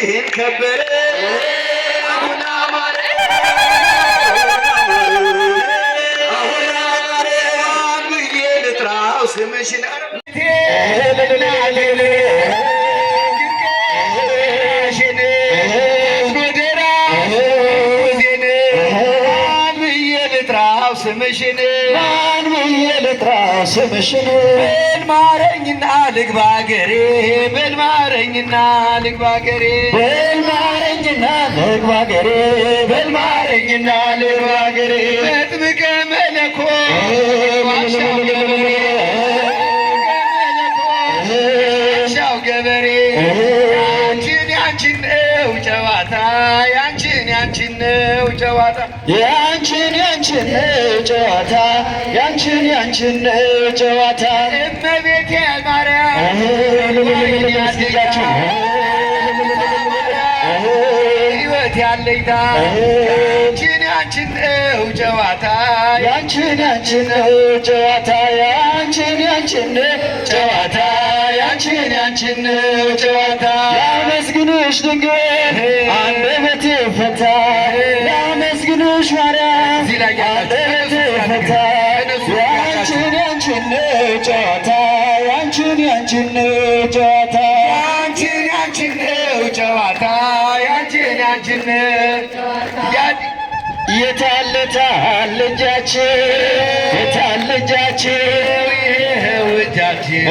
ስምሽን ከበረ አሁን አማረ ብዬ ልጥራው ስምሽን ስምሽን ማን ብዬ ልጥራው ስምሽን በል ማረኝና ልግባ አገሬ በል ማረኝና ልግባ አገሬ በል ማረኝና ልግባ አገሬ በል ማረኝና ልግባ አገሬ መጥምቀ መለኮት ዋሻው ገበሬ ዋሻው ገበሬ ያንቺን ነው ጨዋታ ያንቺን ነው ጨዋታ ያንቺን ነው ጨዋታ ያንቺን ነው ጨዋታ እመቤቴ ማርያም ሕይወት ያለኝታ ያንቺን ነው ጨዋታ ያንቺን ነው ጨዋታ ያንቺን ነው ጨዋታ ያንቺን ነው ጨዋታ ላመስግንሽ ድንግል አንደበቴ ፈታ ላመስግንሽ ማርያም አንደበቴ ፈታ ያንቺን ነው ጨዋታ ያንቺን ነው ጨዋታ ያንቺን ነው ጨዋታ ያንቺን ነው የታለ እጃችን ይኸው እጃችን